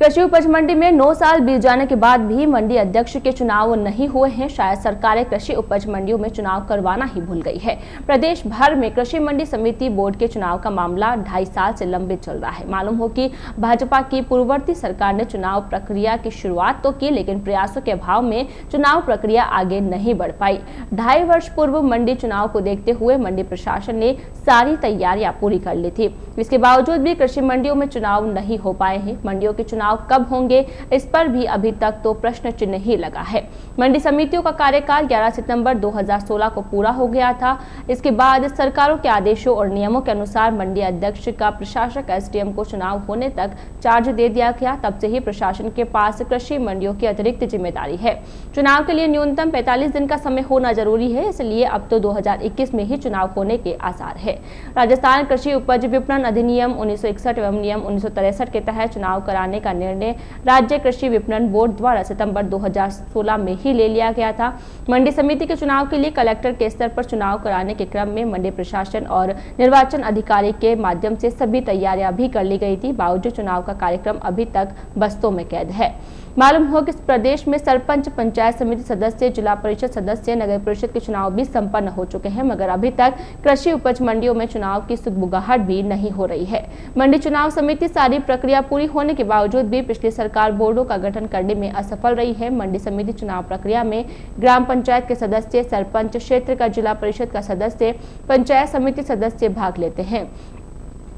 कृषि उपज मंडी में 9 साल बीत जाने के बाद भी मंडी अध्यक्ष के चुनाव नहीं हुए हैं। शायद सरकारें कृषि उपज मंडियों में चुनाव करवाना ही भूल गई है। प्रदेश भर में कृषि मंडी समिति बोर्ड के चुनाव का मामला 2.5 साल से लंबित चल रहा है। मालूम हो कि भाजपा की पूर्ववर्ती सरकार ने चुनाव प्रक्रिया की शुरुआत तो की, लेकिन प्रयासों के अभाव में चुनाव प्रक्रिया आगे नहीं बढ़ पाई। 2.5 वर्ष पूर्व मंडी चुनाव को देखते हुए मंडी प्रशासन ने सारी तैयारियां पूरी कर ली थी। इसके बावजूद भी कृषि मंडियों में चुनाव नहीं हो पाए हैं। मंडियों के चुनाव कब होंगे, इस पर भी अभी तक तो प्रश्न चिन्ह ही लगा है। मंडी समितियों का कार्यकाल 11 सितंबर 2016 को पूरा हो गया था। इसके बाद सरकारों के आदेशों और नियमों के अनुसार मंडी अध्यक्ष का प्रशासक एसडीएम को चुनाव होने तक चार्ज दे दिया गया। तब से ही प्रशासन के पास कृषि मंडियों की अतिरिक्त जिम्मेदारी है। चुनाव के लिए न्यूनतम 45 दिन का समय होना जरूरी है, इसलिए अब तो 2021 में ही चुनाव होने के आसार है। राजस्थान कृषि उपज विपणन अधिनियम 1961 एवं नियम 1963 के तहत चुनाव कराने का निर्णय राज्य कृषि विपणन बोर्ड द्वारा सितंबर 2016 में ही ले लिया गया था। मंडी समिति के चुनाव के लिए कलेक्टर के स्तर पर चुनाव कराने के क्रम में मंडी प्रशासन और निर्वाचन अधिकारी के माध्यम से सभी तैयारियां भी कर ली गई थी। बावजूद चुनाव का कार्यक्रम अभी तक बस्तों में कैद है। मालूम हो कि प्रदेश में सरपंच, पंचायत समिति सदस्य, जिला परिषद सदस्य, नगर परिषद के चुनाव भी संपन्न हो चुके हैं, मगर अभी तक कृषि उपज मंडियों में चुनाव की सुगबुगाहट भी नहीं हो रही है। मंडी चुनाव समिति सारी प्रक्रिया पूरी होने के बावजूद भी पिछली सरकार बोर्डों का गठन करने में असफल रही है। मंडी समिति चुनाव प्रक्रिया में ग्राम पंचायत के सदस्य, सरपंच, क्षेत्र का जिला परिषद का सदस्य, पंचायत समिति सदस्य भाग लेते हैं।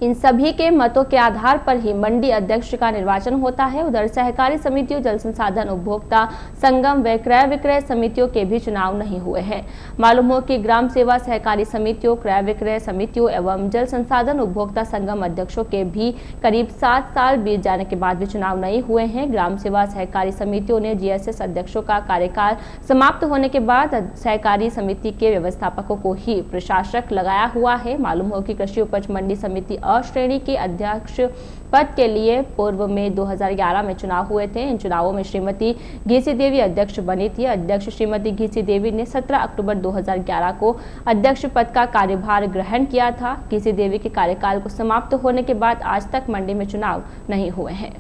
इन सभी के मतों के आधार पर ही मंडी अध्यक्ष का निर्वाचन होता है। उधर सहकारी समितियों, जल संसाधन उपभोक्ता संगम व क्रय विक्रय समितियों के भी चुनाव नहीं हुए हैं। मालूम हो कि ग्राम सेवा सहकारी समितियों, क्रय विक्रय समितियों एवं जल संसाधन उपभोक्ता संगम अध्यक्षों के भी करीब 7 साल बीत जाने के बाद भी चुनाव नहीं हुए हैं। ग्राम सेवा सहकारी समितियों ने जीएसएस अध्यक्षों का कार्यकाल समाप्त होने के बाद सहकारी समिति के व्यवस्थापकों को ही प्रशासक लगाया हुआ है। मालूम हो कि कृषि उपज मंडी समिति श्रेणी के अध्यक्ष पद के लिए पूर्व में 2011 में चुनाव हुए थे। इन चुनावों में श्रीमती घीसी देवी अध्यक्ष बनी थी। अध्यक्ष श्रीमती घीसी देवी ने 17 अक्टूबर 2011 को अध्यक्ष पद का कार्यभार ग्रहण किया था। घीसी देवी के कार्यकाल को समाप्त होने के बाद आज तक मंडी में चुनाव नहीं हुए हैं।